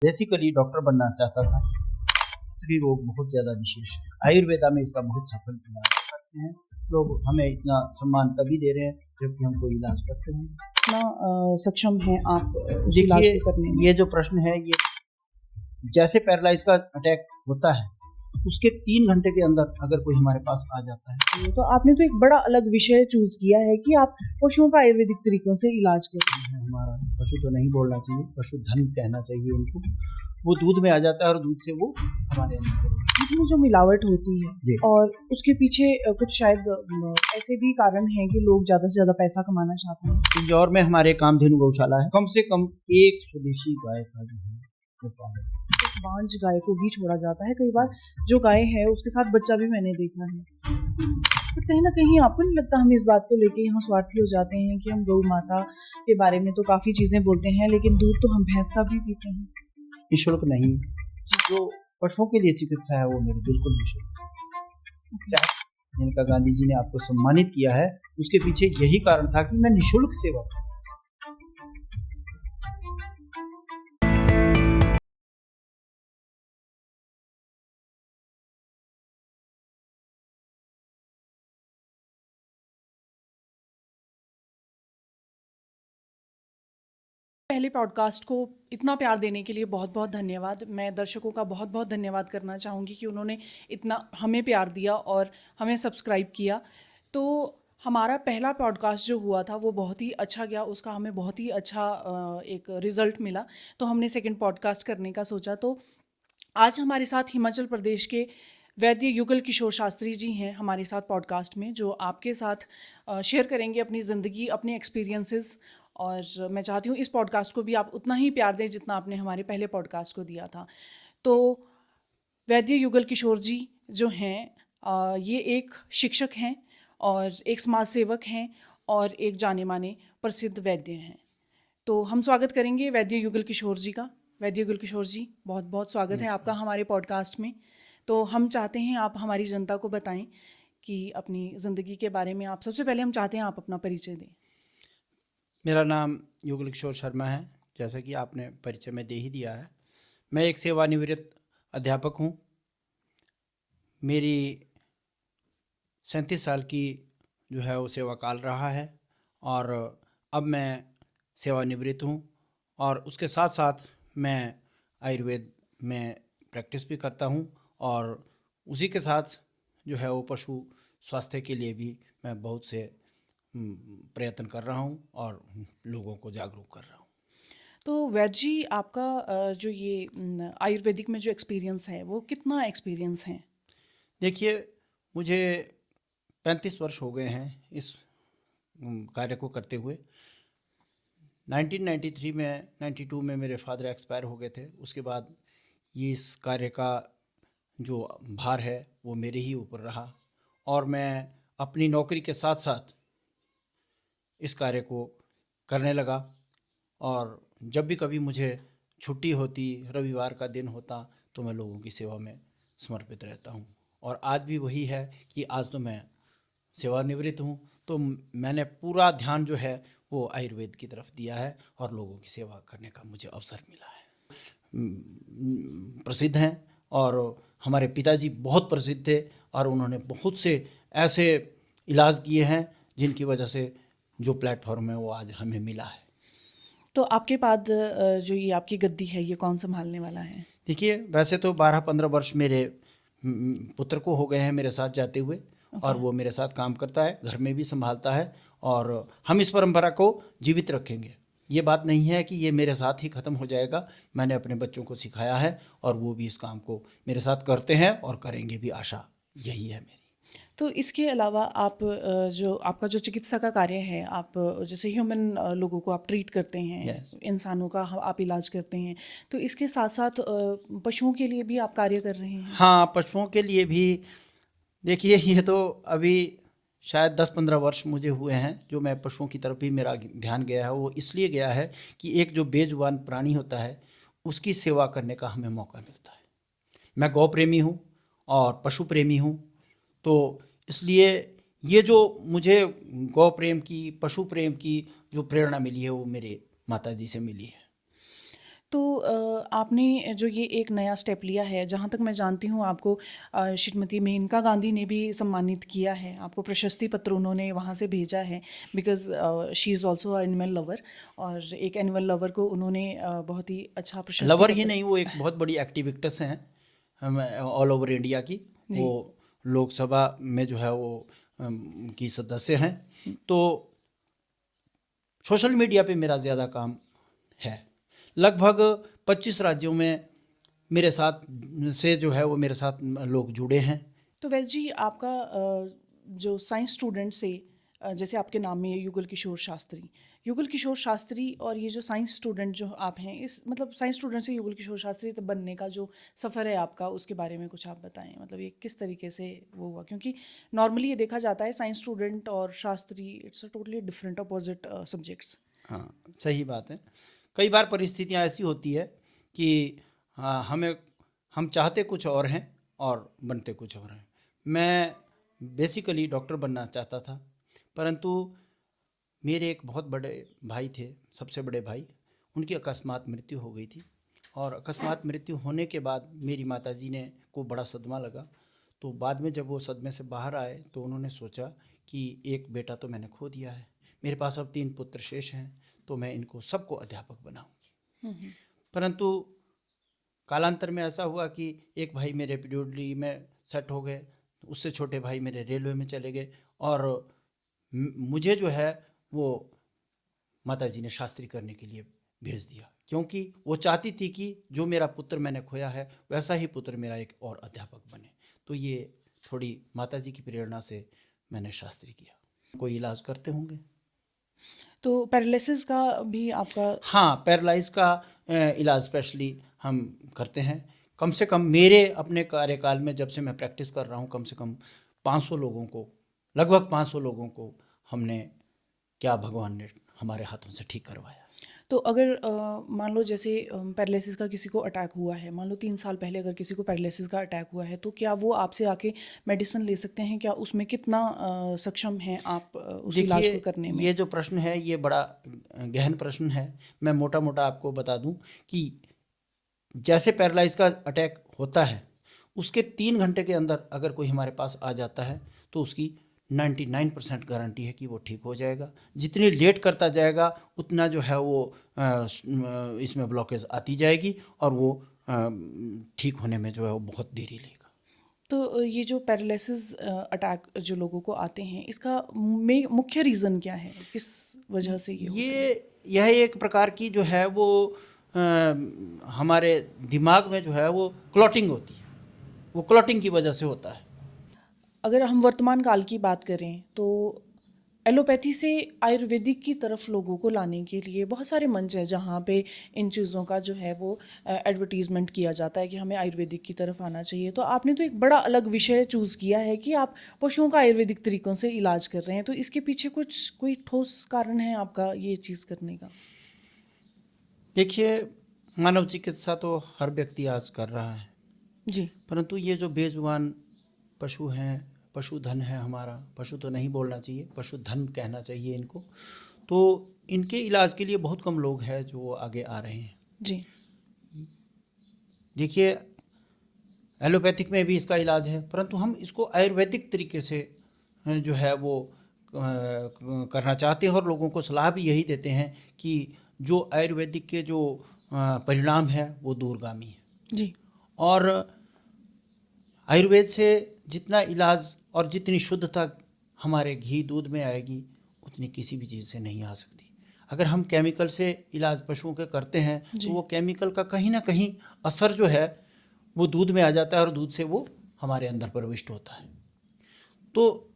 Basically doctor बनना चाहता था, स्त्री रोग बहुत ज़्यादा विशेष है। आयुर्वेदा में इसका बहुत सफल इलाज करते हैं। लोग हमें इतना सम्मान तभी दे रहे हैं जबकि हम कोई इलाज करते हैं। कितना सक्षम हैं आप उस इलाज देखिए, को करने में? ये जो प्रश्न है, ये जैसे पैरालाइज का अटैक होता है, उसके 3 घंटे के अंदर अगर कोई हमारे पास आ जाता है। तो आपने तो एक बड़ा अलग विषय चूज किया है कि आप पशुओं का आयुर्वेदिक तरीकों से इलाज करें। हमारा पशु तो नहीं बोलना चाहिए, पशुधन कहना चाहिए उनको। वो दूध में आ जाता है और दूध से वो हमारे अंदर दूध में जो मिलावट होती जी। है और उसके पीछे कुछ शायद ऐसे भी कारण हैं कि लोग ज़्यादा से ज़्यादा पैसा कमाना चाहते हैं। इंदौर में हमारे कामधेनु गौशाला है। कम से कम एक स्वदेशी गाय का जो है वो पालन। बांझ गाय को भी छोड़ा जाता है। कई बार जो गाय है उसके साथ बच्चा भी मैंने देखा है। पर कहीं ना कहीं आपको नहीं लगता हम इस बात को लेके यहाँ स्वार्थी हो जाते हैं कि हम गौ माता के बारे में तो काफ़ी चीज़ें बोलते हैं लेकिन दूध तो हम भैंस का भी पीते हैं। निःशुल्क नहीं, जो पशुओं के लिए चिकित्सा है वो मेरी बिल्कुल निःशुल्क है। चाहे मेनका गांधी जी ने आपको सम्मानित किया है, उसके पीछे यही कारण था कि मैं निःशुल्क सेवा करूं। पहले पॉडकास्ट को इतना प्यार देने के लिए बहुत बहुत धन्यवाद। मैं दर्शकों का बहुत बहुत धन्यवाद करना चाहूँगी कि उन्होंने इतना हमें प्यार दिया और हमें सब्सक्राइब किया। तो हमारा पहला पॉडकास्ट जो हुआ था वो बहुत ही अच्छा गया, उसका हमें बहुत ही अच्छा एक रिज़ल्ट मिला। तो हमने सेकंड पॉडकास्ट करने का सोचा। तो आज हमारे साथ हिमाचल प्रदेश के वैद्य युगल किशोर शास्त्री जी हैं हमारे साथ पॉडकास्ट में, जो आपके साथ शेयर करेंगे अपनी ज़िंदगी, अपने एक्सपीरियंसेस। और मैं चाहती हूँ इस पॉडकास्ट को भी आप उतना ही प्यार दें जितना आपने हमारे पहले पॉडकास्ट को दिया था। तो वैद्य युगल किशोर जी जो हैं ये एक शिक्षक हैं और एक समाज सेवक हैं और एक जाने माने प्रसिद्ध वैद्य हैं। तो हम स्वागत करेंगे वैद्य युगल किशोर जी का। वैद्य युगल किशोर जी, बहुत बहुत स्वागत है आपका हमारे पॉडकास्ट में। तो हम चाहते हैं आप हमारी जनता को बताएं कि अपनी ज़िंदगी के बारे में। आप सबसे पहले हम चाहते हैं आप अपना परिचय दें। मेरा नाम युगल किशोर शर्मा है, जैसा कि आपने परिचय में दे ही दिया है। मैं एक सेवानिवृत्त अध्यापक हूँ। मेरी 37 साल की जो है वो सेवा काल रहा है और अब मैं सेवानिवृत्त हूँ। और उसके साथ साथ मैं आयुर्वेद में प्रैक्टिस भी करता हूँ और उसी के साथ जो है वो पशु स्वास्थ्य के लिए भी मैं बहुत से प्रयत्न कर रहा हूँ और लोगों को जागरूक कर रहा हूँ। तो वैद्य जी, आपका जो ये आयुर्वेदिक में जो एक्सपीरियंस है वो कितना एक्सपीरियंस है? देखिए, मुझे 35 वर्ष हो गए हैं इस कार्य को करते हुए। 1993 में 92 में मेरे फादर एक्सपायर हो गए थे। उसके बाद ये इस कार्य का जो भार है वो मेरे ही ऊपर रहा और मैं अपनी नौकरी के साथ साथ इस कार्य को करने लगा। और जब भी कभी मुझे छुट्टी होती, रविवार का दिन होता, तो मैं लोगों की सेवा में समर्पित रहता हूँ। और आज भी वही है कि आज तो मैं सेवानिवृत्त हूँ, तो मैंने पूरा ध्यान जो है वो आयुर्वेद की तरफ दिया है और लोगों की सेवा करने का मुझे अवसर मिला है। प्रसिद्ध हैं और हमारे पिताजी बहुत प्रसिद्ध थे और उन्होंने बहुत से ऐसे इलाज किए हैं जिनकी वजह से जो प्लेटफॉर्म है वो आज हमें मिला है। तो आपके बाद जो ये आपकी गद्दी है ये कौन संभालने वाला है? देखिए, वैसे तो 12-15 वर्ष मेरे पुत्र को हो गए हैं मेरे साथ जाते हुए और वो मेरे साथ काम करता है, घर में भी संभालता है और हम इस परंपरा को जीवित रखेंगे। ये बात नहीं है कि ये मेरे साथ ही ख़त्म हो जाएगा। मैंने अपने बच्चों को सिखाया है और वो भी इस काम को मेरे साथ करते हैं और करेंगे भी, आशा यही है मेरी। तो इसके अलावा आप जो आपका जो चिकित्सा का कार्य है, आप जैसे ह्यूमन लोगों को आप ट्रीट करते हैं, Yes. इंसानों का आप इलाज करते हैं, तो इसके साथ साथ पशुओं के लिए भी आप कार्य कर रहे हैं? हाँ, पशुओं के लिए भी। देखिए, ये तो अभी शायद 10-15 वर्ष मुझे हुए हैं जो मैं पशुओं की तरफ भी मेरा ध्यान गया है। वो इसलिए गया है कि एक जो बेजुबान प्राणी होता है उसकी सेवा करने का हमें मौका मिलता है। मैं गौ प्रेमी हूँ और पशु प्रेमी हूँ, तो इसलिए ये जो मुझे गौ प्रेम की, पशु प्रेम की जो प्रेरणा मिली है वो मेरे माता जी से मिली है। तो आपने जो ये एक नया स्टेप लिया है, जहाँ तक मैं जानती हूँ आपको श्रीमती मेनका गांधी ने भी सम्मानित किया है, आपको प्रशस्ति पत्र उन्होंने वहाँ से भेजा है, because she is also a animal lover, और एक एनिमल लवर को उन्होंने बहुत ही अच्छा प्रशस्ति लवर ही पत्र। नहीं, वो एक बहुत बड़ी एक्टिविस्ट हैं हम ऑल ओवर इंडिया की। जी। वो लोकसभा में जो है वो की सदस्य हैं। तो सोशल मीडिया पे मेरा ज़्यादा काम है। लगभग 25 राज्यों में मेरे साथ से जो है वो मेरे साथ लोग जुड़े हैं। तो वैसे जी आपका जो साइंस स्टूडेंट से जैसे आपके नाम में है युगल किशोर शास्त्री, और ये जो साइंस स्टूडेंट जो आप हैं, इस मतलब साइंस स्टूडेंट से युगल किशोर शास्त्री तक बनने का जो सफ़र है आपका, उसके बारे में कुछ आप बताएं। मतलब ये किस तरीके से वो हुआ, क्योंकि नॉर्मली ये देखा जाता है साइंस स्टूडेंट और Shastri, it's a totally different opposite subjects. हाँ, सही बात है। कई बार परिस्थितियाँ ऐसी होती है कि हम चाहते कुछ और हैं और बनते कुछ और हैं। मैं बेसिकली डॉक्टर बनना चाहता था, परंतु मेरे एक बहुत बड़े भाई थे, सबसे बड़े भाई, उनकी अकस्मात मृत्यु हो गई थी। और अकस्मात मृत्यु होने के बाद मेरी माताजी ने को बड़ा सदमा लगा। तो बाद में जब वो सदमे से बाहर आए तो उन्होंने सोचा कि एक बेटा तो मैंने खो दिया है, मेरे पास अब 3 पुत्र शेष हैं, तो मैं इनको सबको अध्यापक बनाऊंगी। परंतु कालांतर में ऐसा हुआ कि एक भाई मेरे पीडब्ल्यूडी में सेट हो गए, उससे छोटे भाई मेरे रेलवे में चले गए, और मुझे जो है वो माताजी ने शास्त्री करने के लिए भेज दिया, क्योंकि वो चाहती थी कि जो मेरा पुत्र मैंने खोया है वैसा ही पुत्र मेरा एक और अध्यापक बने। तो ये थोड़ी माताजी की प्रेरणा से मैंने शास्त्री किया। कोई इलाज करते होंगे? तो पैरालिसिस का भी आपका? हाँ, पैरालाइज का इलाज स्पेशली हम करते हैं। कम से कम मेरे अपने कार्यकाल में, जब से मैं प्रैक्टिस कर रहा हूँ, कम से कम 500 लोगों को, लगभग 500 लोगों को हमने, क्या भगवान ने हमारे हाथों से ठीक करवाया। तो अगर मान लो जैसे पैरालिसिस का किसी को अटैक हुआ है, मान लो 3 साल पहले अगर किसी को पैरालिसिस का अटैक हुआ है, तो क्या वो आपसे आके मेडिसिन ले सकते हैं? क्या उसमें कितना सक्षम हैं आप उस इलाज को करने देखिए, में? ये जो प्रश्न है ये बड़ा गहन प्रश्न है। मैं मोटा मोटा आपको बता दूं कि जैसे पैरालाइज का अटैक होता है, उसके 3 घंटे के अंदर अगर कोई हमारे पास आ जाता है तो उसकी 99% गारंटी है कि वो ठीक हो जाएगा। जितनी लेट करता जाएगा उतना जो है वो इसमें ब्लॉकेज आती जाएगी, और वो ठीक होने में जो है वो बहुत देरी लेगा। तो ये जो पैरालिसिस अटैक जो लोगों को आते हैं, इसका मुख्य रीज़न क्या है? किस वजह से ये होता है? यह एक प्रकार की जो है वो हमारे दिमाग में जो है वो क्लॉटिंग होती है, वो क्लॉटिंग की वजह से होता है। अगर हम वर्तमान काल की बात करें तो एलोपैथी से आयुर्वेदिक की तरफ लोगों को लाने के लिए बहुत सारे मंच हैं जहाँ पे इन चीज़ों का जो है वो एडवर्टीज़मेंट किया जाता है कि हमें आयुर्वेदिक की तरफ आना चाहिए। तो आपने तो एक बड़ा अलग विषय चूज़ किया है कि आप पशुओं का आयुर्वेदिक तरीक़ों से इलाज कर रहे हैं। तो इसके पीछे कुछ कोई ठोस कारण है आपका ये चीज़ करने का? देखिए, मानव चिकित्सा तो हर व्यक्ति आज कर रहा है, जी। परंतु ये जो बेजुबान पशु हैं, पशुधन है हमारा, पशु तो नहीं बोलना चाहिए, पशुधन कहना चाहिए इनको, तो इनके इलाज के लिए बहुत कम लोग हैं जो आगे आ रहे हैं। जी। देखिए, एलोपैथिक में भी इसका इलाज है, परंतु हम इसको आयुर्वेदिक तरीके से जो है वो करना चाहते हैं, और लोगों को सलाह भी यही देते हैं कि जो आयुर्वेदिक के जो परिणाम है वो दूरगामी है। जी। और आयुर्वेद से जितना इलाज और जितनी शुद्धता हमारे घी दूध में आएगी, उतनी किसी भी चीज़ से नहीं आ सकती। अगर हम केमिकल से इलाज पशुओं के करते हैं तो वो केमिकल का कहीं ना कहीं असर जो है वो दूध में आ जाता है, और दूध से वो हमारे अंदर प्रविष्ट होता है। तो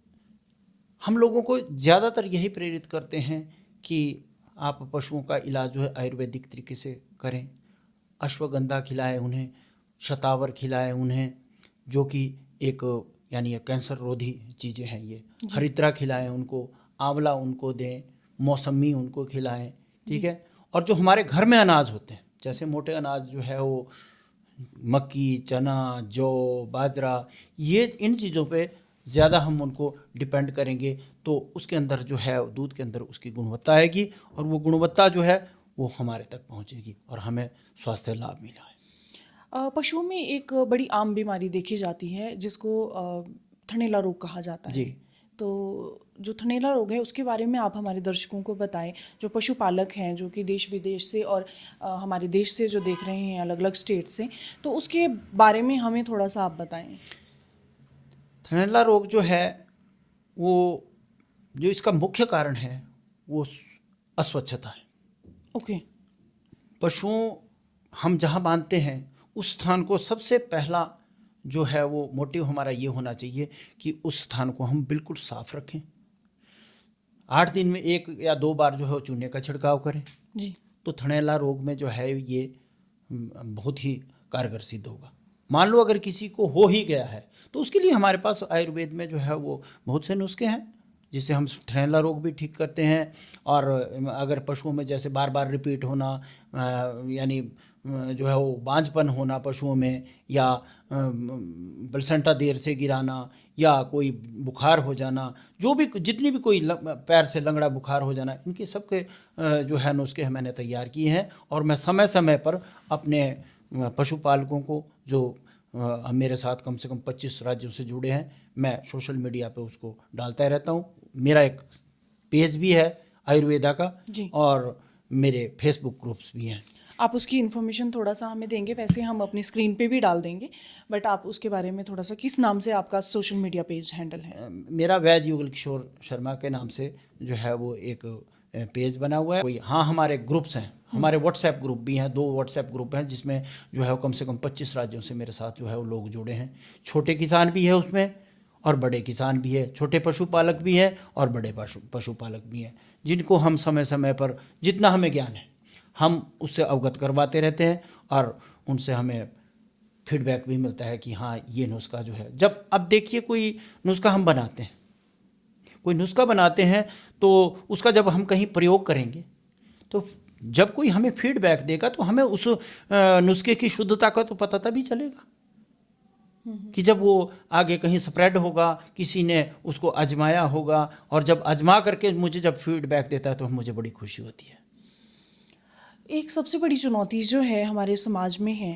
हम लोगों को ज़्यादातर यही प्रेरित करते हैं कि आप पशुओं का इलाज जो है आयुर्वेदिक तरीके से करें। अश्वगंधा खिलाएं उन्हें, शतावर खिलाएं उन्हें, जो कि एक यानी कैंसर रोधी चीज़ें हैं ये। हरिद्रा खिलाएं उनको, आंवला उनको दें, मौसमी उनको खिलाएं, ठीक है। और जो हमारे घर में अनाज होते हैं, जैसे मोटे अनाज जो है वो मक्की, चना, जौ, बाजरा, ये इन चीज़ों पे ज़्यादा हम उनको डिपेंड करेंगे तो उसके अंदर जो है दूध के अंदर उसकी गुणवत्ता आएगी, और वो गुणवत्ता जो है वो हमारे तक पहुंचेगी और हमें स्वास्थ्य लाभ मिला है। पशुओं में एक बड़ी आम बीमारी देखी जाती है जिसको थनैला रोग कहा जाता है। जी। तो जो थनैला रोग है उसके बारे में आप हमारे दर्शकों को बताएं, जो पशुपालक हैं जो कि देश विदेश से और हमारे देश से जो देख रहे हैं अलग अलग स्टेट से, तो उसके बारे में हमें थोड़ा सा आप बताएं। थनैला रोग जो है वो जो इसका मुख्य कारण है वो अस्वच्छता है। ओके। पशुओं हम जहाँ बांधते हैं उस स्थान को सबसे पहला जो है वो मोटिव हमारा ये होना चाहिए कि उस स्थान को हम बिल्कुल साफ रखें। 8 दिन में 1 या 2 बार जो है वो चूने का छिड़काव करें जी। तो थनैला रोग में जो है ये बहुत ही कारगर सिद्ध होगा। मान लो अगर किसी को हो ही गया है तो उसके लिए हमारे पास आयुर्वेद में जो है वो बहुत से नुस्खे हैं जिससे हम थनैला रोग भी ठीक करते हैं। और अगर पशुओं में जैसे बार बार रिपीट होना, यानी जो है वो बांझपन होना पशुओं में, या प्लेसेंटा देर से गिराना, या कोई बुखार हो जाना, जो भी जितनी भी कोई पैर से लंगड़ा बुखार हो जाना, इनके सबके जो है नुस्खे मैंने तैयार किए हैं। और मैं समय समय पर अपने पशुपालकों को जो मेरे साथ कम से कम 25 राज्यों से जुड़े हैं, मैं सोशल मीडिया पे उसको डालता रहता हूँ। मेरा एक पेज भी है आयुर्वेदा का जी। और मेरे फेसबुक ग्रुप्स भी हैं। आप उसकी इन्फॉर्मेशन थोड़ा सा हमें देंगे? वैसे हम अपनी स्क्रीन पे भी डाल देंगे, बट आप उसके बारे में थोड़ा सा, किस नाम से आपका सोशल मीडिया पेज हैंडल है? मेरा वैद्य युगल किशोर शर्मा के नाम से जो है वो एक पेज बना हुआ है। कोई हाँ हमारे ग्रुप्स हैं, हमारे व्हाट्सएप ग्रुप भी हैं, 2 व्हाट्सएप ग्रुप हैं जिसमें जो है वो कम से कम 25 राज्यों से मेरे साथ जो है वो लोग जुड़े हैं। छोटे किसान भी है उसमें और बड़े किसान भी है, छोटे पशुपालक भी है और बड़े पशुपालक भी हैं, जिनको हम समय समय पर जितना हमें ज्ञान है हम उससे अवगत करवाते रहते हैं और उनसे हमें फीडबैक भी मिलता है कि हाँ ये नुस्खा जो है, जब अब देखिए कोई नुस्खा हम बनाते हैं, कोई नुस्खा बनाते हैं तो उसका जब हम कहीं प्रयोग करेंगे तो जब कोई हमें फीडबैक देगा तो हमें उस नुस्खे की शुद्धता का तो पता तभी चलेगा कि जब वो आगे कहीं स्प्रेड होगा, किसी ने उसको आजमाया होगा, और जब आजमा करके मुझे जब फीडबैक देता है तो मुझे बड़ी खुशी होती है। एक सबसे बड़ी चुनौती जो है हमारे समाज में है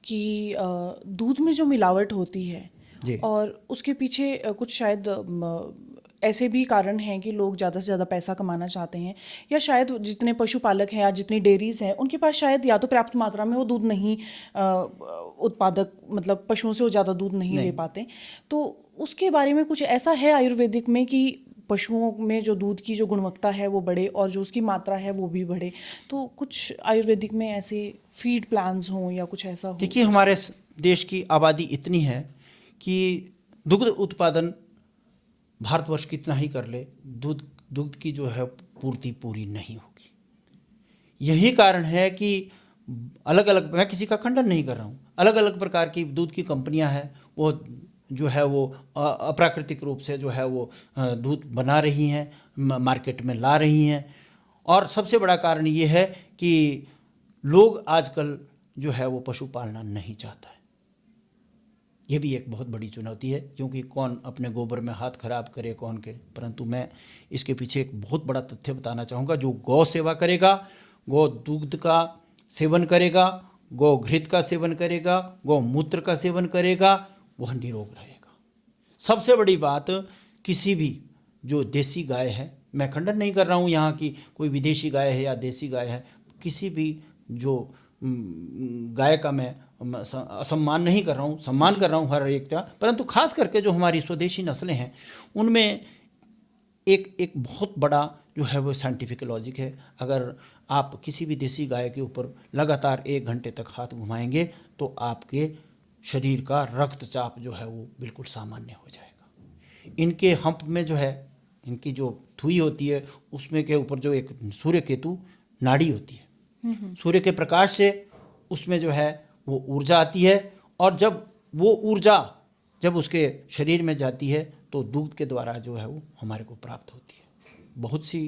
कि दूध में जो मिलावट होती है जी। और उसके पीछे कुछ शायद ऐसे भी कारण हैं कि लोग ज़्यादा से ज़्यादा पैसा कमाना चाहते हैं, या शायद जितने पशुपालक हैं या जितनी डेयरीज़ हैं उनके पास शायद या तो पर्याप्त मात्रा में वो दूध नहीं उत्पादक, मतलब पशुओं से वो ज़्यादा दूध नहीं ले पाते। तो उसके बारे में कुछ ऐसा है आयुर्वेदिक में कि पशुओं में जो दूध की जो गुणवत्ता है वो बढ़े और जो उसकी मात्रा है वो भी बढ़े? तो कुछ आयुर्वेदिक में ऐसे फीड प्लान्स हों या कुछ ऐसा हो? देखिए हमारे देश की आबादी इतनी है कि दुग्ध उत्पादन भारतवर्ष कितना ही कर ले, दुग्ध की जो है पूर्ति पूरी नहीं होगी। यही कारण है कि अलग अलग, मैं किसी का खंडन नहीं कर रहा हूँ, अलग अलग प्रकार की दूध की कंपनियां हैं, वो जो है वो अप्राकृतिक रूप से जो है वो दूध बना रही हैं, मार्केट में ला रही हैं। और सबसे बड़ा कारण ये है कि लोग आजकल जो है वो पशु पालना नहीं चाहता है। ये भी एक बहुत बड़ी चुनौती है, क्योंकि कौन अपने गोबर में हाथ खराब करे कौन के। परंतु मैं इसके पीछे एक बहुत बड़ा तथ्य बताना चाहूँगा, जो गौ सेवा करेगा, गौ दूध का सेवन करेगा, गौ घृत का सेवन करेगा, गौ मूत्र का सेवन करेगा, वह निरोग रहेगा। सबसे बड़ी बात, किसी भी जो देसी गाय है, मैं खंडन नहीं कर रहा हूँ यहाँ की कोई विदेशी गाय है या देसी गाय है, किसी भी जो गाय का मैं असम्मान नहीं कर रहा हूँ, सम्मान कर रहा हूँ हर एक का। परंतु खास करके जो हमारी स्वदेशी नस्लें हैं उनमें एक बहुत बड़ा जो है वो साइंटिफिक लॉजिक है। अगर आप किसी भी देसी गाय के ऊपर लगातार 1 घंटे तक हाथ घुमाएंगे तो आपके शरीर का रक्तचाप जो है वो बिल्कुल सामान्य हो जाएगा। इनके हंप में जो है, इनकी जो थुई होती है उसमें के ऊपर जो एक सूर्य केतु नाड़ी होती है, सूर्य के प्रकाश से उसमें जो है वो ऊर्जा आती है, और जब वो ऊर्जा जब उसके शरीर में जाती है तो दूध के द्वारा जो है वो हमारे को प्राप्त होती है। बहुत सी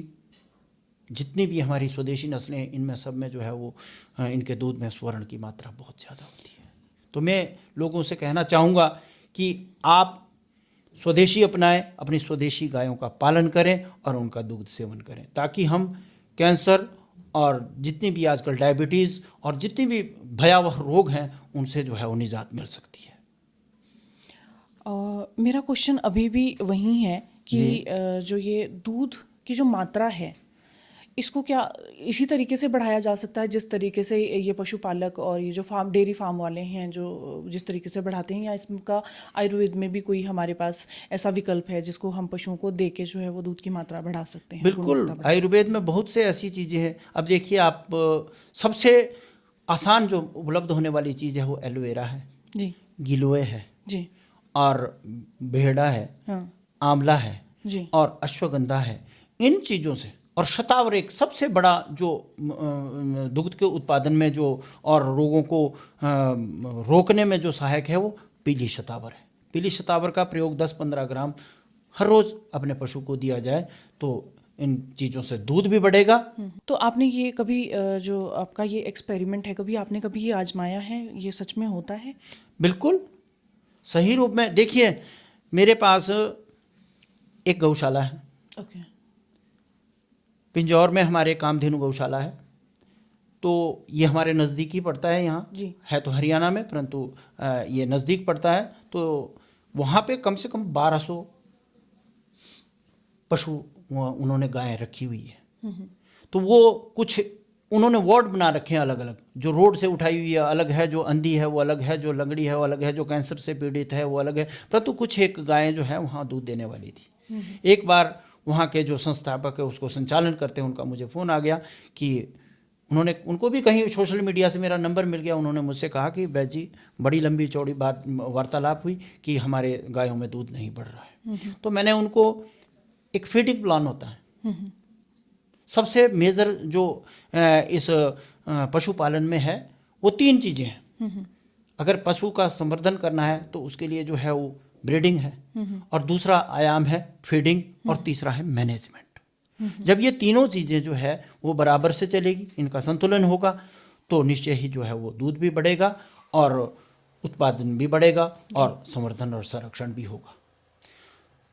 जितनी भी हमारी स्वदेशी नस्लें हैं इनमें सब में जो है वो इनके दूध में स्वर्ण की मात्रा बहुत ज़्यादा होती है। तो मैं लोगों से कहना चाहूँगा कि आप स्वदेशी अपनाएं, अपनी स्वदेशी गायों का पालन करें और उनका दूध सेवन करें, ताकि हम कैंसर और जितनी भी आजकल डायबिटीज़ और जितनी भी भयावह रोग हैं उनसे जो है वो निजात मिल सकती है। मेरा क्वेश्चन अभी भी वही है कि जी। जो ये दूध की जो मात्रा है इसको क्या इसी तरीके से बढ़ाया जा सकता है जिस तरीके से ये पशुपालक और ये जो फार्म डेयरी फार्म वाले हैं जो जिस तरीके से बढ़ाते हैं, या इसका आयुर्वेद में भी कोई हमारे पास ऐसा विकल्प है जिसको हम पशुओं को दे के जो है वो दूध की मात्रा बढ़ा सकते हैं, बिल्कुल, गुणवत्ता बढ़ा आयुर्वेद में बहुत से ऐसी चीज़ें हैं। अब देखिए आप सबसे आसान जो उपलब्ध होने वाली चीज़ है वो एलोवेरा है, सकते हैं? गिलोय है जी और बेहड़ा है, हाँ आंवला है जी और अश्वगंधा है। इन चीज़ों से, और शतावर एक सबसे बड़ा जो दुग्ध के उत्पादन में जो और रोगों को रोकने में जो सहायक है वो पीली शतावर है। पीली शतावर का प्रयोग 10-15 ग्राम हर रोज़ अपने पशु को दिया जाए तो इन चीज़ों से दूध भी बढ़ेगा। तो आपने ये कभी जो आपका ये एक्सपेरिमेंट है, कभी आपने कभी ये आजमाया है? ये सच में होता है? बिल्कुल सही रूप में। देखिए मेरे पास एक गौशाला है, ओके पिंजौर में हमारे कामधेनु गौशाला है। तो ये हमारे नज़दीक ही पड़ता है, यहाँ जी है तो हरियाणा में परंतु ये नज़दीक पड़ता है। तो वहाँ पे कम से कम 1200 पशु उन्होंने गायें रखी हुई है। तो वो कुछ उन्होंने वार्ड बना रखे हैं अलग अलग, जो रोड से उठाई हुई है अलग है, जो अंधी है वो अलग है, जो लंगड़ी है वो अलग है, जो कैंसर से पीड़ित है वो अलग है। परंतु कुछ एक गायें जो है वहाँ दूध देने वाली थी। एक बार वहाँ के जो संस्थापक है उसको संचालन करते हैं उनका मुझे फ़ोन आ गया कि उनको भी कहीं सोशल मीडिया से मेरा नंबर मिल गया। उन्होंने मुझसे कहा कि बैद जी बड़ी लंबी चौड़ी बात वार्तालाप हुई कि हमारे गायों में दूध नहीं बढ़ रहा है। तो मैंने उनको एक फीडिंग प्लान होता है, सबसे मेजर जो इस पशुपालन में है वो 3 चीज़ें हैं। अगर पशु का संवर्धन करना है तो उसके लिए जो है वो ब्रीडिंग है, और दूसरा आयाम है फीडिंग, और तीसरा है मैनेजमेंट। जब ये तीनों चीज़ें जो है वो बराबर से चलेगी, इनका संतुलन होगा, तो निश्चय ही जो है वो दूध भी बढ़ेगा और उत्पादन भी बढ़ेगा और संवर्धन और संरक्षण भी होगा।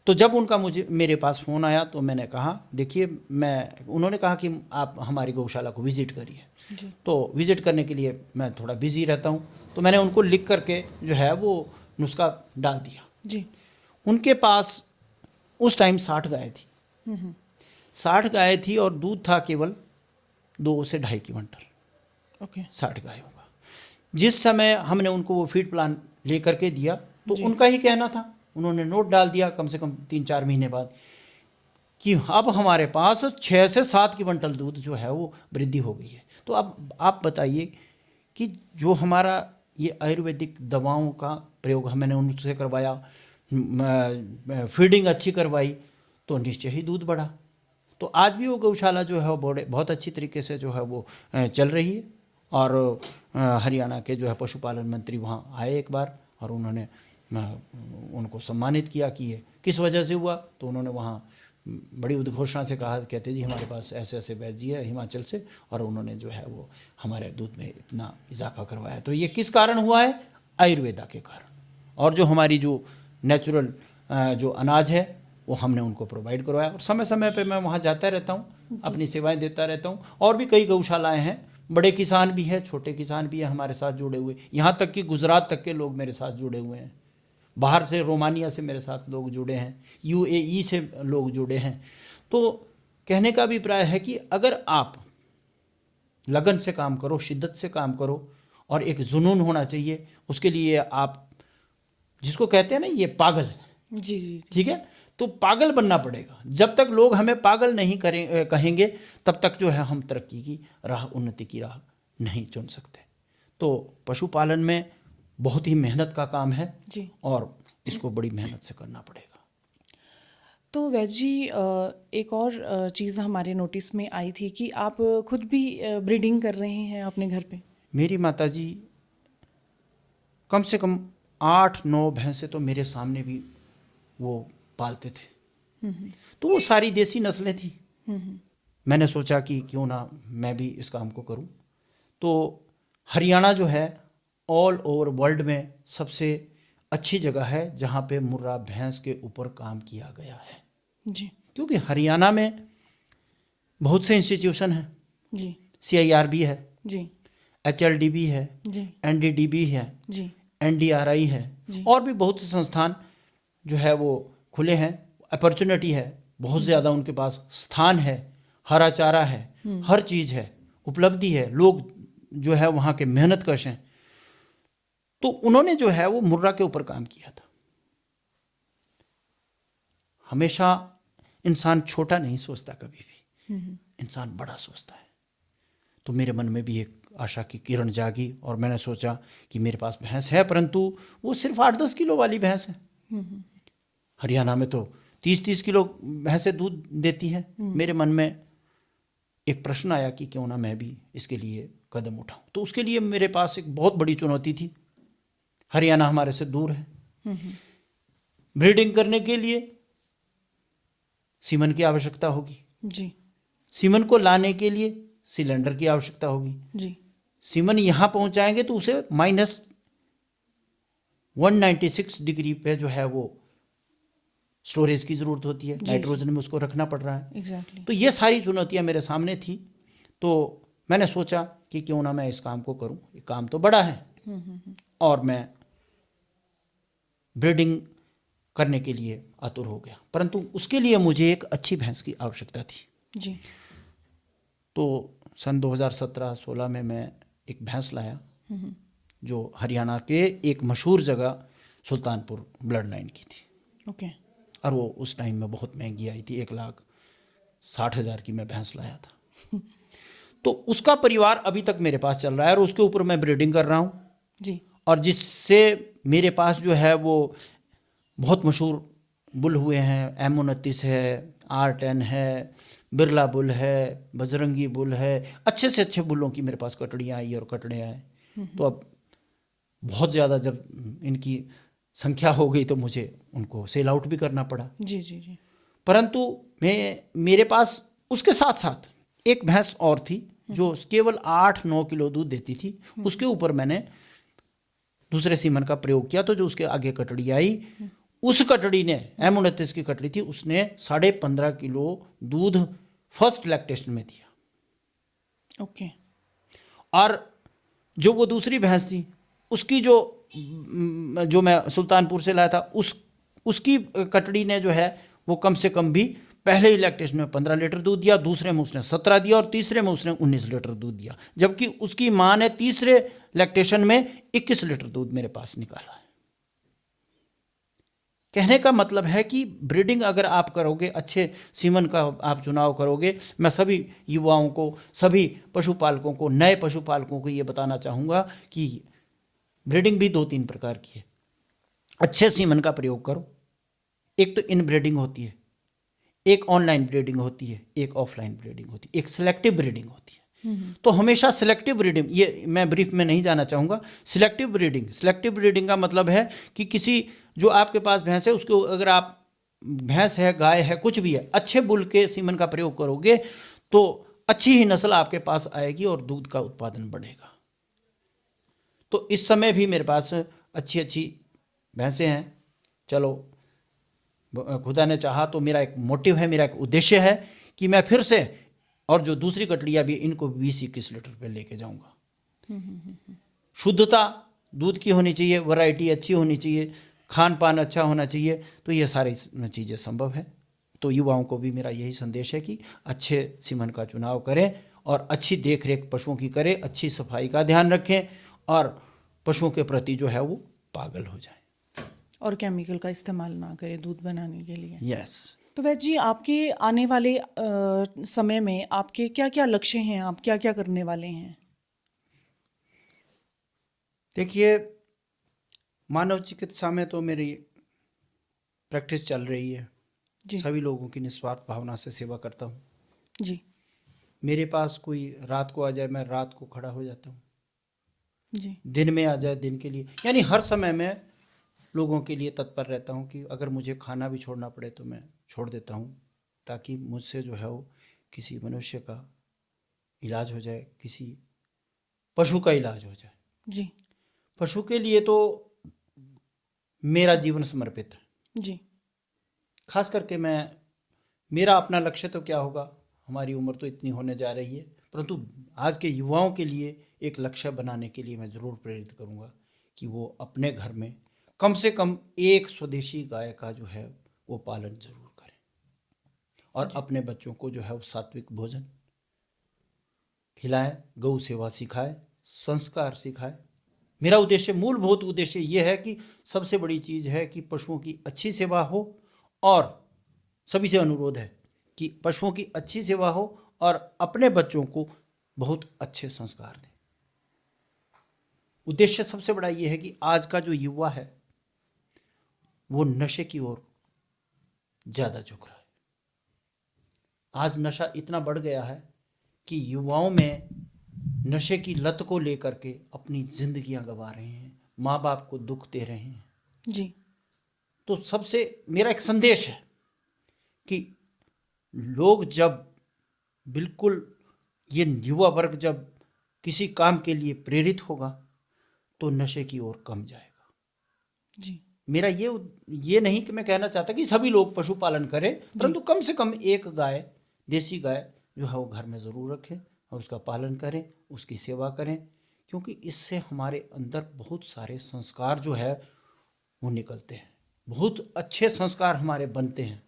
तो जब उनका मेरे पास फ़ोन आया तो मैंने कहा देखिए उन्होंने कहा कि आप हमारी गौशाला को विज़िट करिए। तो विज़िट करने के लिए मैं थोड़ा बिज़ी रहता हूँ, तो मैंने उनको लिख करके जो है वो नुस्खा डाल दिया जी। उनके पास उस टाइम 60 गाय थी। 60 गाय थी और दूध था केवल 2 से 2.5 क्विंटल। ओके 60 गायों का। जिस समय हमने उनको वो फीड प्लान ले करके दिया तो उनका ही कहना था, उन्होंने नोट डाल दिया कम से कम 3-4 महीने बाद कि अब हमारे पास 6 से 7 क्विंटल दूध जो है वो वृद्धि हो गई है। तो अब आप बताइए कि जो हमारा ये आयुर्वेदिक दवाओं का प्रयोग मैंने उनसे करवाया, फीडिंग अच्छी करवाई, तो निश्चय ही दूध बढ़ा। तो आज भी वो गौशाला जो है वो बहुत अच्छी तरीके से जो है वो चल रही है। और हरियाणा के जो है पशुपालन मंत्री वहाँ आए एक बार और उन्होंने उनको सम्मानित किया कि ये किस वजह से हुआ। तो उन्होंने वहाँ बड़ी उद्घोषणा से कहा, कहते जी हमारे पास ऐसे ऐसे वैद्य जी है हिमाचल से, और उन्होंने जो है वो हमारे दूध में इतना इजाफा करवाया। तो ये किस कारण हुआ है? आयुर्वेदा के कारण। और जो हमारी जो नेचुरल जो अनाज है वो हमने उनको प्रोवाइड करवाया। और समय समय पे मैं वहाँ जाता रहता हूँ, अपनी सेवाएं देता रहता हूँ। और भी कई गौशालाएँ हैं, बड़े किसान भी हैं, छोटे किसान भी हैं हमारे साथ जुड़े हुए। यहाँ तक कि गुजरात तक के लोग मेरे साथ जुड़े हुए हैं, बाहर से रोमानिया से मेरे साथ लोग जुड़े हैं, UAE से लोग जुड़े हैं। तो कहने का अभिप्राय है कि अगर आप लगन से काम करो, शिद्दत से काम करो, और एक जुनून होना चाहिए, उसके लिए आप जिसको कहते हैं ना ये पागल है, जी जी ठीक है, तो पागल बनना पड़ेगा। जब तक लोग हमें पागल नहीं कहेंगे तब तक जो है हम तरक्की की राह, उन्नति की राह नहीं चुन सकते। तो पशुपालन में बहुत ही मेहनत का काम है जी। और इसको बड़ी मेहनत से करना पड़ेगा। तो वैद्य जी एक और चीज़ हमारे नोटिस में आई थी कि आप खुद भी ब्रीडिंग कर रहे हैं अपने घर पे। मेरी माताजी कम से कम 8-9 भैंसे तो मेरे सामने भी वो पालते थे। तो वो सारी देसी नस्लें थी। मैंने सोचा कि क्यों ना मैं भी इस काम को करूं। तो हरियाणा जो है ऑल ओवर वर्ल्ड में सबसे अच्छी जगह है जहाँ पे मुर्रा भैंस के ऊपर काम किया गया है। जी क्योंकि हरियाणा में बहुत से इंस्टीट्यूशन हैं, जी CIRB है, जी HLDB है, जी NDDB है, जी NDRI है, जी। और भी बहुत से संस्थान जो है वो खुले हैं। अपॉर्चुनिटी है बहुत ज़्यादा, उनके पास स्थान है, हरा चारा है, हर चीज़ है, उपलब्धि है, लोग जो है वहाँ के मेहनतकश हैं। तो उन्होंने जो है वो मुर्रा के ऊपर काम किया था। हमेशा इंसान छोटा नहीं सोचता, कभी भी इंसान बड़ा सोचता है। तो मेरे मन में भी एक आशा की किरण जागी और मैंने सोचा कि मेरे पास भैंस है, परंतु वो सिर्फ 8-10 किलो वाली भैंस है। हरियाणा में तो 30-30 किलो भैंसें दूध देती है। मेरे मन में एक प्रश्न आया कि क्यों ना मैं भी इसके लिए कदम उठाऊं। तो उसके लिए मेरे पास एक बहुत बड़ी चुनौती थी। हरियाणा हमारे से दूर है। ब्रीडिंग करने के लिए सीमन की आवश्यकता होगी, जी सीमन को लाने के लिए सिलेंडर की आवश्यकता होगी। जी सीमन यहाँ पहुंचाएंगे तो उसे -196 डिग्री पे जो है वो स्टोरेज की ज़रूरत होती है, नाइट्रोजन में उसको रखना पड़ रहा है। एग्जैक्टली। तो ये सारी चुनौतियां मेरे सामने थी। तो मैंने सोचा कि क्यों ना मैं इस काम को करूं, ये काम तो बड़ा है। और मैं ब्रीडिंग करने के लिए आतुर हो गया, परंतु उसके लिए मुझे एक अच्छी भैंस की आवश्यकता थी। जी तो सन 2017-16 में मैं एक भैंस लाया जो हरियाणा के एक मशहूर जगह सुल्तानपुर ब्लड लाइन की थी। ओके। और वो उस टाइम में बहुत महंगी आई थी, 1,60,000 की मैं भैंस लाया था। तो उसका परिवार अभी तक मेरे पास चल रहा है और उसके ऊपर मैं ब्रीडिंग कर रहा हूँ। जी और जिससे मेरे पास जो है वो बहुत मशहूर बुल हुए हैं। M29 है, R10 है, बिरला बुल है, बजरंगी बुल है, अच्छे से अच्छे बुलों की मेरे पास कटड़ियाँ आई और कटड़े आए। तो अब बहुत ज़्यादा जब इनकी संख्या हो गई तो मुझे उनको सेल आउट भी करना पड़ा। जी जी जी परंतु मेरे पास उसके साथ साथ एक भैंस और थी जो केवल 8-9 किलो दूध देती थी। उसके ऊपर मैंने दूसरे सीमन का प्रयोग किया। तो जो उसके आगे कटड़ी आई, उस कटड़ी ने M29 की कटड़ी थी, उसने 15.5 किलो दूध फर्स्ट लैक्टेशन में दिया। ओके। और जो वो दूसरी भैंस थी उसकी जो मैं सुल्तानपुर से लाया था, उसकी कटड़ी ने जो है वो कम से कम भी पहले ही लैक्टेशन में 15 लीटर दूध दिया, दूसरे में उसने 17 दिया और तीसरे में उसने 19 लीटर दूध दिया। जबकि उसकी माँ ने तीसरे लैक्टेशन में 21 लीटर दूध मेरे पास निकाला है। कहने का मतलब है कि ब्रीडिंग अगर आप करोगे, अच्छे सीमन का आप चुनाव करोगे, मैं सभी युवाओं को, सभी पशुपालकों को, नए पशुपालकों को ये बताना चाहूँगा कि ब्रीडिंग भी 2-3 प्रकार की है। अच्छे सीमन का प्रयोग करो। एक तो इन ब्रीडिंग होती है, एक ऑनलाइन ब्रीडिंग होती है, एक ऑफलाइन ब्रीडिंग होती है, एक सिलेक्टिव ब्रीडिंग होती है। तो हमेशा सिलेक्टिव ब्रीडिंग, ये मैं ब्रीफ में नहीं जाना चाहूँगा। सिलेक्टिव ब्रीडिंग का मतलब है कि किसी जो आपके पास भैंस है उसको अगर आप भैंस है, गाय है, कुछ भी है, अच्छे बुल के सीमन का प्रयोग करोगे तो अच्छी ही नस्ल आपके पास आएगी और दूध का उत्पादन बढ़ेगा। तो इस समय भी मेरे पास अच्छी अच्छी भैंसें हैं। चलो, खुदा ने चाहा तो मेरा एक मोटिव है, मेरा एक उद्देश्य है कि मैं फिर से, और जो दूसरी कटड़ियाँ भी, इनको 20-21 लीटर पे लेके जाऊंगा। शुद्धता दूध की होनी चाहिए, वैरायटी अच्छी होनी चाहिए, खान पान अच्छा होना चाहिए, तो ये सारी चीज़ें संभव है। तो युवाओं को भी मेरा यही संदेश है कि अच्छे सीमन का चुनाव करें और अच्छी देख रेख पशुओं की करें, अच्छी सफाई का ध्यान रखें और पशुओं के प्रति जो है वो पागल हो जाए और केमिकल का इस्तेमाल ना करें दूध बनाने के लिए। यस। तो वैद्य जी, आपके आने वाले समय में आपके क्या क्या लक्ष्य हैं, आप क्या क्या करने वाले हैं? देखिए, मानव चिकित्सा में तो मेरी प्रैक्टिस चल रही है। जी सभी लोगों की निस्वार्थ भावना से सेवा करता हूँ। जी मेरे पास कोई रात को आ जाए, मैं रात को खड़ा हो जाता हूँ। जी दिन में आ जाए, दिन के लिए, यानी हर समय में लोगों के लिए तत्पर रहता हूँ कि अगर मुझे खाना भी छोड़ना पड़े तो मैं छोड़ देता हूँ, ताकि मुझसे जो है वो किसी मनुष्य का इलाज हो जाए, किसी पशु का इलाज हो जाए। जी पशु के लिए तो मेरा जीवन समर्पित है। जी खास करके मेरा अपना लक्ष्य तो क्या होगा, हमारी उम्र तो इतनी होने जा रही है, परंतु आज के युवाओं के लिए एक लक्ष्य बनाने के लिए मैं ज़रूर प्रेरित करूँगा कि वो अपने घर में कम से कम एक स्वदेशी गाय का जो है वो पालन जरूर करें और अपने बच्चों को जो है वो सात्विक भोजन खिलाएं, गौ सेवा सिखाएं, संस्कार सिखाएं। मेरा उद्देश्य, मूलभूत उद्देश्य ये है कि सबसे बड़ी चीज़ है कि पशुओं की अच्छी सेवा हो और सभी से अनुरोध है कि पशुओं की अच्छी सेवा हो और अपने बच्चों को बहुत अच्छे संस्कार दें। उद्देश्य सबसे बड़ा ये है कि आज का जो युवा है वो नशे की ओर ज़्यादा झुक रहा है। आज नशा इतना बढ़ गया है कि युवाओं में नशे की लत को लेकर के अपनी जिंदगियां गंवा रहे हैं, माँ बाप को दुख दे रहे हैं जी। तो सबसे मेरा एक संदेश है कि लोग जब बिल्कुल ये युवा वर्ग जब किसी काम के लिए प्रेरित होगा तो नशे की ओर कम जाएगा। जी। मेरा ये नहीं कि मैं कहना चाहता कि सभी लोग पशुपालन करें, परंतु कम से कम एक गाय, देसी गाय जो है वो घर में ज़रूर रखें और उसका पालन करें, उसकी सेवा करें, क्योंकि इससे हमारे अंदर बहुत सारे संस्कार जो है वो निकलते हैं, बहुत अच्छे संस्कार हमारे बनते हैं।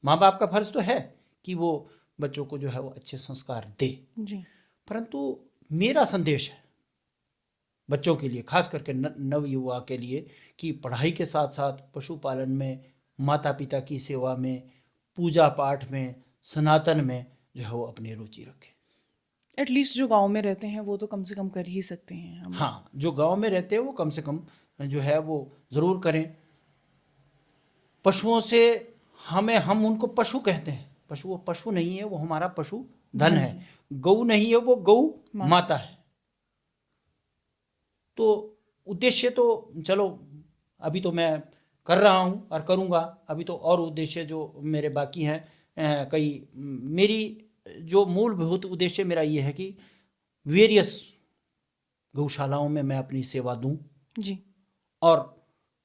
माँ बाप का फर्ज तो है कि वो बच्चों को जो है वो अच्छे संस्कार दे, जी। परंतु मेरा संदेश है बच्चों के लिए, खास करके नव युवा के लिए, कि पढ़ाई के साथ साथ पशुपालन में, माता पिता की सेवा में, पूजा पाठ में, सनातन में जो है वो अपनी रुचि रखें। एटलीस्ट जो गांव में रहते हैं वो तो कम से कम कर ही सकते हैं हम। हाँ, जो गांव में रहते हैं वो कम से कम जो है वो ज़रूर करें। पशुओं से हम उनको पशु कहते हैं, पशु वो पशु नहीं है, वो हमारा पशु धन है। गौ नहीं है, वो गौ माता है। तो उद्देश्य तो चलो अभी तो मैं कर रहा हूँ और करूँगा, अभी तो और उद्देश्य जो मेरे बाकी हैं कई। मेरी जो मूलभूत उद्देश्य मेरा ये है कि वेरियस गौशालाओं में मैं अपनी सेवा दूं जी। और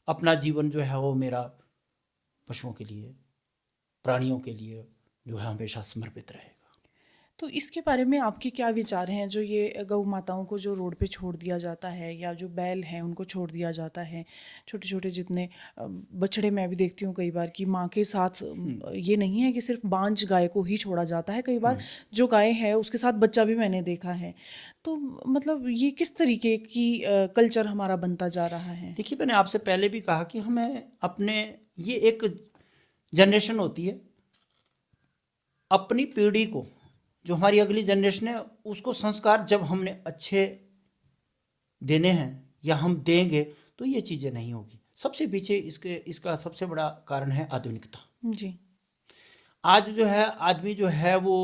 अपना जीवन जो है वो मेरा पशुओं के लिए, प्राणियों के लिए जो है हमेशा समर्पित रहेगा। तो इसके बारे में आपके क्या विचार हैं, जो ये गौ माताओं को जो रोड पे छोड़ दिया जाता है या जो बैल हैं उनको छोड़ दिया जाता है, छोटे छोटे जितने बछड़े मैं भी देखती हूँ कई बार कि माँ के साथ ये नहीं है कि सिर्फ बांझ गाय को ही छोड़ा जाता है, कई बार जो गाय है उसके साथ बच्चा भी मैंने देखा है। तो मतलब ये किस तरीके की कल्चर हमारा बनता जा रहा है? देखिए, मैंने आपसे पहले भी कहा कि हमें अपने, ये एक जनरेशन होती है, अपनी पीढ़ी को, जो हमारी अगली जनरेशन है उसको संस्कार जब हमने अच्छे देने हैं या हम देंगे तो ये चीज़ें नहीं होगी। सबसे पीछे इसका सबसे बड़ा कारण है आधुनिकता। जी। आज जो है आदमी जो है वो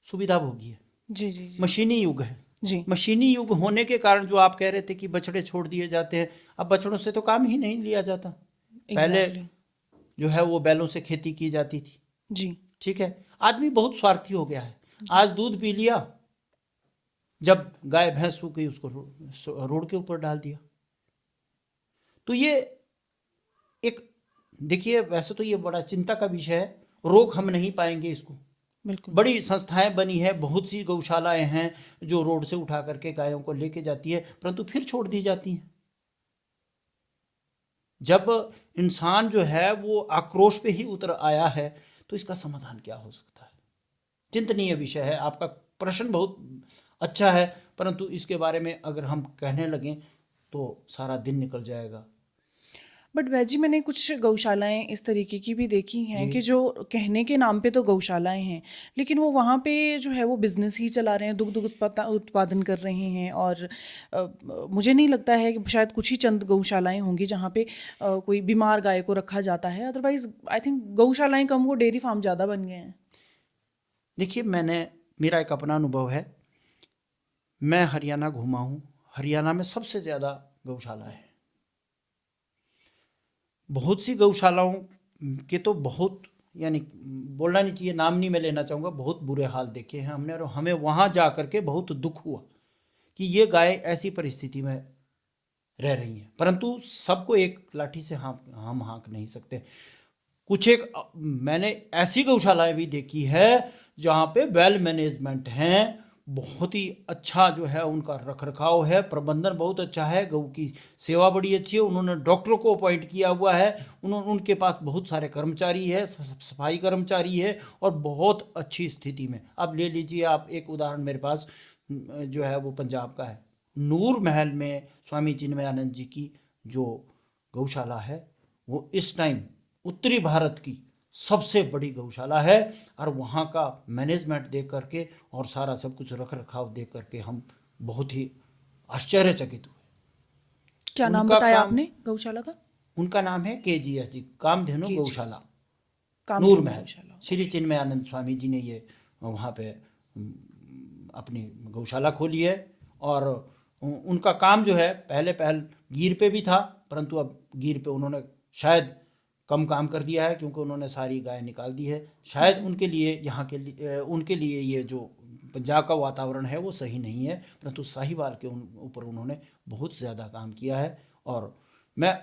सुविधा भोगी है। जी जी जी। मशीनी युग है। जी। मशीनी युग होने के कारण जो आप कह रहे थे कि बछड़े छोड़ दिए जाते हैं, अब बछड़ों से तो काम ही नहीं लिया जाता। पहले जो है वो बैलों से खेती की जाती थी। जी। ठीक है, आदमी बहुत स्वार्थी हो गया है। आज दूध पी लिया, जब गाय भैंस सूख गई उसको रोड के ऊपर डाल दिया। तो ये एक, देखिए वैसे तो ये बड़ा चिंता का विषय है, रोक हम नहीं पाएंगे इसको। बिल्कुल। बड़ी संस्थाएं बनी है, बहुत सी गौशालाएं हैं जो रोड से उठा करके गायों को लेके जाती है, परंतु फिर छोड़ दी जाती हैं। जब इंसान जो है वो आक्रोश पे ही उतर आया है तो इसका समाधान क्या हो सकता है? चिंतनीय विषय है। आपका प्रश्न बहुत अच्छा है, परंतु इसके बारे में अगर हम कहने लगें तो सारा दिन निकल जाएगा। बट वैजी मैंने कुछ गौशालाएं इस तरीके की भी देखी हैं कि जो कहने के नाम पे तो गौशालाएं हैं, लेकिन वो वहाँ पे जो है वो बिज़नेस ही चला रहे हैं, दुग्ध उत्पादन कर रहे हैं। और मुझे नहीं लगता है कि शायद कुछ ही चंद गौशालाएं होंगी जहाँ पे कोई बीमार गाय को रखा जाता है। अदरवाइज़ आई थिंक गौशालाएं कम, वो डेयरी फार्म ज़्यादा बन गए हैं। देखिए, मेरा एक अपना अनुभव है। मैं हरियाणा घूमा हूँ, हरियाणा में सबसे ज़्यादा गौशाला है। बहुत सी गौशालाओं के तो बहुत, यानी बोलना नहीं चाहिए, नाम नहीं मैं लेना चाहूँगा, बहुत बुरे हाल देखे हैं हमने। और हमें वहाँ जा कर के बहुत दुख हुआ कि ये गाय ऐसी परिस्थिति में रह रही हैं। परंतु सबको एक लाठी से हम हाँक नहीं सकते। कुछ एक मैंने ऐसी गौशालाएं भी देखी है जहाँ पे वेल मैनेजमेंट हैं, बहुत ही अच्छा जो है उनका रखरखाव है, प्रबंधन बहुत अच्छा है, गऊ की सेवा बड़ी अच्छी है। उन्होंने डॉक्टरों को अपॉइंट किया हुआ है, उनके पास बहुत सारे कर्मचारी है, सफाई कर्मचारी है, और बहुत अच्छी स्थिति में। अब ले लीजिए आप एक उदाहरण मेरे पास जो है वो पंजाब का है, नूर महल में स्वामी चिन्मयानंद जी की जो गौशाला है वो इस टाइम उत्तरी भारत की सबसे बड़ी गौशाला है, और वहाँ का मैनेजमेंट देख करके और सारा सब कुछ रख रखाव देख करके हम बहुत ही आश्चर्यचकित हुए। क्या नाम उनका बताया काम, आपने गौशाला का? उनका नाम है KGS जी, कामधेनु KGS गौशाला, नूर कामधेनु महल। गौशाला। श्री चिन्मयानंद स्वामी जी ने ये वहाँ पे अपनी गौशाला खोली है। और उनका काम जो है पहले गिर पे भी था, परंतु अब गिर पे उन्होंने शायद कम काम कर दिया है, क्योंकि उन्होंने सारी गाय निकाल दी है। शायद उनके लिए यहाँ के लिए उनके लिए ये जो पंजाब का वातावरण है वो सही नहीं है, परंतु साहिवाल के ऊपर उन्होंने बहुत ज़्यादा काम किया है। और मैं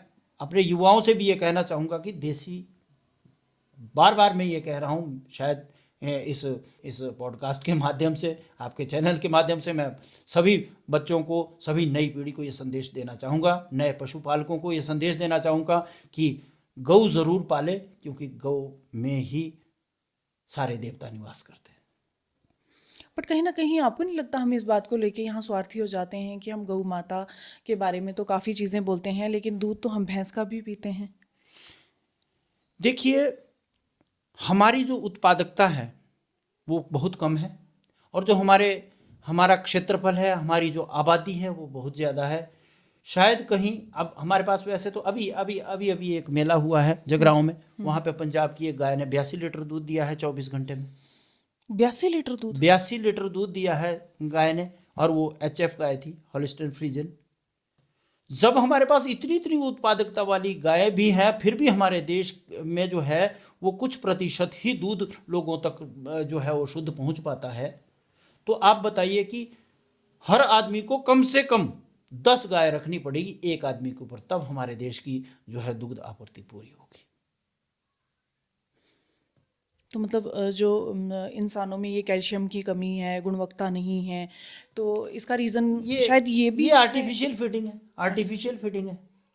अपने युवाओं से भी ये कहना चाहूँगा कि देसी, बार बार मैं ये कह रहा हूँ, शायद इस पॉडकास्ट के माध्यम से, आपके चैनल के माध्यम से मैं सभी बच्चों को, सभी नई पीढ़ी को ये संदेश देना चाहूँगा, नए पशुपालकों को ये संदेश देना चाहूँगा कि गौ ज़रूर पाले, क्योंकि गौ में ही सारे देवता निवास करते हैं। बट कहीं ना कहीं आपको नहीं लगता हम इस बात को लेके यहाँ स्वार्थी हो जाते हैं कि हम गौ माता के बारे में तो काफ़ी चीज़ें बोलते हैं, लेकिन दूध तो हम भैंस का भी पीते हैं? देखिए, हमारी जो उत्पादकता है वो बहुत कम है, और जो हमारा क्षेत्रफल है, हमारी जो आबादी है वो बहुत ज़्यादा है। शायद कहीं, अब हमारे पास वैसे तो अभी अभी अभी अभी एक मेला हुआ है जगराओं में, वहाँ पे पंजाब की एक गाय ने 82 लीटर दूध दिया है 24 घंटे में। 82 लीटर दूध? 82 लीटर दूध दिया है गाय ने, और वो HF गाय थी, हॉलिस्टाइन फ्रीजियन। जब हमारे पास इतनी इतनी उत्पादकता वाली गाय भी है, फिर भी हमारे देश में जो है वो कुछ प्रतिशत ही दूध लोगों तक जो है वो शुद्ध पहुंच पाता है। तो आप बताइए कि हर आदमी को कम से कम 10 गाय रखनी पड़ेगी एक आदमी के ऊपर, तब हमारे देश की जो है दुग्ध आपूर्ति पूरी होगी। तो मतलब जो इंसानों में ये कैल्शियम की कमी है, गुणवत्ता नहीं है, तो इसका रीज़न शायद ये भी है। आर्टिफिशियल फीडिंग है,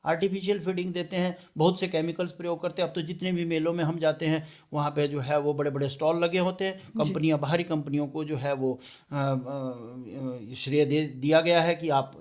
आर्टिफिशियल फीडिंग देते हैं, बहुत से केमिकल्स प्रयोग करते हैं। अब तो जितने भी मेलों में हम जाते हैं वहाँ पे जो है वो बड़े बड़े स्टॉल लगे होते हैं, कंपनियाँ, बाहरी कंपनियों को जो है वो श्रेय दिया गया है कि आप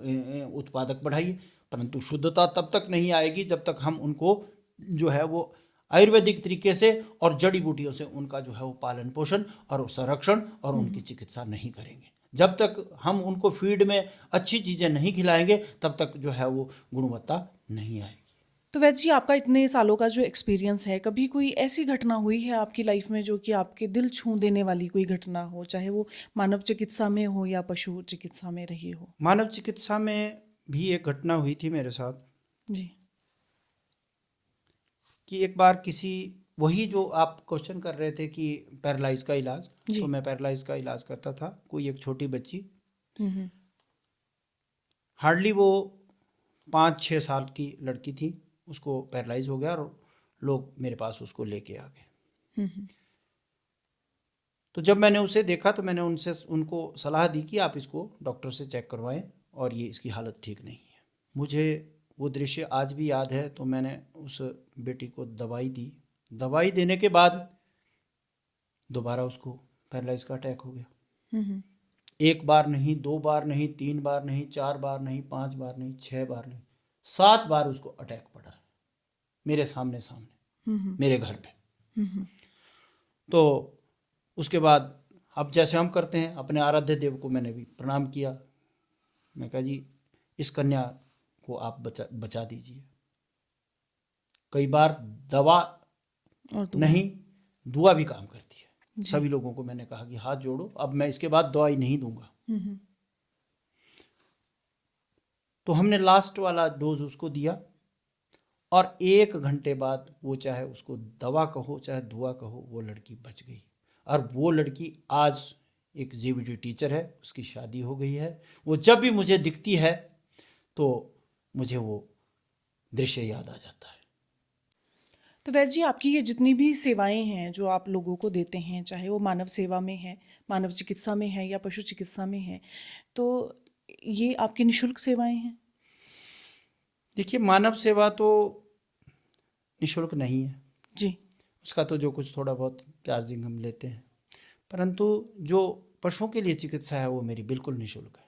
उत्पादक बढ़ाइए, परंतु शुद्धता तब तक नहीं आएगी जब तक हम उनको जो है वो आयुर्वेदिक तरीके से और जड़ी बूटियों से उनका जो है वो पालन पोषण और संरक्षण और उनकी चिकित्सा नहीं करेंगे। जब तक हम उनको फीड में अच्छी चीज़ें नहीं खिलाएंगे तब तक जो है वो गुणवत्ता नहीं आएगी। तो वैद्य जी, आपका इतने सालों का जो एक्सपीरियंस है, कभी कोई ऐसी घटना हुई है आपकी लाइफ में जो कि आपके दिल छू देने वाली कोई घटना हो, चाहे वो मानव चिकित्सा में हो या पशु चिकित्सा में रही हो? मानव चिकित्सा में भी एक घटना हुई थी मेरे साथ जी। कि एक बार वही जो आप क्वेश्चन कर रहे थे कि पैरालाइज का इलाज, जी। तो मैं पैरालाइज का इलाज करता था। कोई एक छोटी बच्ची, हार्डली वो 5-6 साल की लड़की थी, उसको पैरालाइज हो गया और लोग मेरे पास उसको लेके आ गए। तो जब मैंने उसे देखा तो मैंने उनको सलाह दी कि आप इसको डॉक्टर से चेक करवाएं, और ये इसकी हालत ठीक नहीं है। मुझे वो दृश्य आज भी याद है। तो मैंने उस बेटी को दवाई दी। दवाई देने के बाद दोबारा उसको पैरालाइज का अटैक हो गया। एक बार नहीं, 2 बार नहीं, 3 बार नहीं, 4 बार नहीं, 5 बार नहीं, 6 बार नहीं, 7 बार उसको अटैक पड़ा है मेरे सामने मेरे घर पे। तो उसके बाद अब जैसे हम करते हैं, अपने आराध्य देव को मैंने भी प्रणाम किया। मैं कहा जी, इस कन्या को आप बचा दीजिए। कई बार दवा और नहीं, दुआ भी काम करती है। सभी लोगों को मैंने कहा कि हाथ जोड़ो, अब मैं इसके बाद दवाई नहीं दूंगा। तो हमने लास्ट वाला डोज उसको दिया, और 1 घंटे बाद वो, चाहे उसको दवा कहो चाहे दुआ कहो, वो लड़की बच गई। और वो लड़की आज एक GVT टीचर है, उसकी शादी हो गई है। वो जब भी मुझे दिखती है तो मुझे वो दृश्य याद आ जाता है। तो वैद्य जी, आपकी ये जितनी भी सेवाएं हैं जो आप लोगों को देते हैं, चाहे वो मानव सेवा में है, मानव चिकित्सा में है या पशु चिकित्सा में है, तो ये आपकी निशुल्क सेवाएं हैं? देखिए, मानव सेवा तो निःशुल्क नहीं है, जी। उसका तो जो कुछ थोड़ा बहुत चार्जिंग हम लेते हैं, परंतु जो पशुओं के लिए चिकित्सा है वो मेरी बिल्कुल निःशुल्क है।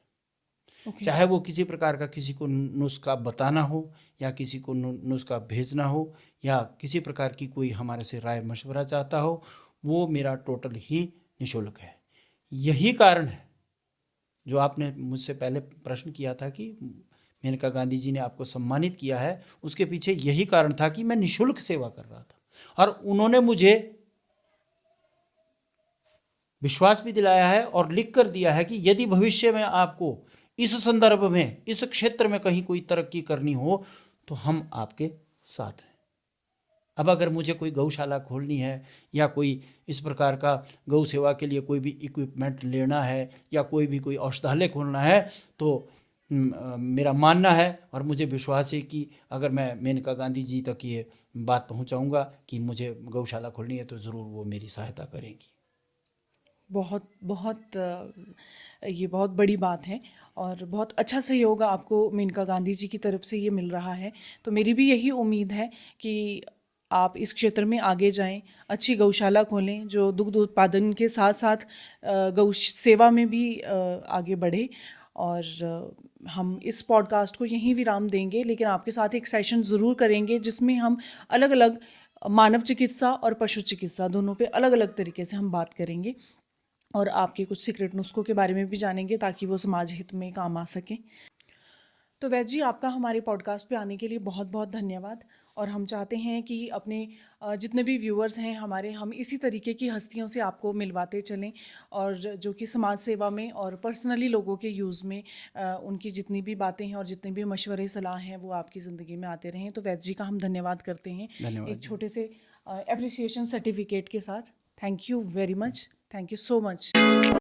ओके। चाहे वो किसी प्रकार का किसी को नुस्खा बताना हो या किसी को नुस्खा भेजना हो या किसी प्रकार की कोई हमारे से राय मशवरा चाहता हो, वो मेरा टोटल ही निःशुल्क है। यही कारण है जो आपने मुझसे पहले प्रश्न किया था कि मेनका गांधी जी ने आपको सम्मानित किया है, उसके पीछे यही कारण था कि मैं निःशुल्क सेवा कर रहा था और उन्होंने मुझे विश्वास भी दिलाया है और लिख कर दिया है कि यदि भविष्य में आपको इस संदर्भ में, इस क्षेत्र में कहीं कोई तरक्की करनी हो तो हम आपके साथ हैं। अब अगर मुझे कोई गौशाला खोलनी है या कोई इस प्रकार का गौ सेवा के लिए कोई भी इक्विपमेंट लेना है या कोई औषधालय खोलना है तो मेरा मानना है और मुझे विश्वास है कि अगर मैं मेनका गांधी जी तक ये बात पहुंचाऊंगा कि मुझे गौशाला खोलनी है तो ज़रूर वो मेरी सहायता करेंगी। बहुत बहुत ये बहुत बड़ी बात है और बहुत अच्छा सहयोग आपको मेनका गांधी जी की तरफ से ये मिल रहा है। तो मेरी भी यही उम्मीद है कि आप इस क्षेत्र में आगे जाएं, अच्छी गौशाला खोलें जो दुग्ध उत्पादन के साथ साथ गौ सेवा में भी आगे बढ़े। और हम इस पॉडकास्ट को यहीं विराम देंगे, लेकिन आपके साथ एक सेशन ज़रूर करेंगे जिसमें हम अलग अलग मानव चिकित्सा और पशु चिकित्सा दोनों पे अलग अलग तरीके से हम बात करेंगे और आपके कुछ सीक्रेट नुस्खों के बारे में भी जानेंगे ताकि वो समाज हित में काम आ सकें। तो वैद्य जी, आपका हमारे पॉडकास्ट पे आने के लिए बहुत बहुत धन्यवाद। और हम चाहते हैं कि अपने जितने भी व्यूअर्स हैं हमारे, हम इसी तरीके की हस्तियों से आपको मिलवाते चलें और जो कि समाज सेवा में और पर्सनली लोगों के यूज़ में उनकी जितनी भी बातें हैं और जितने भी मशवरे सलाह हैं वो आपकी ज़िंदगी में आते रहें। तो वैद्य जी का हम धन्यवाद करते हैं धन्यवाद एक जी। छोटे से एप्रिसिएशन सर्टिफिकेट के साथ। Thank you very much. Thank you so much.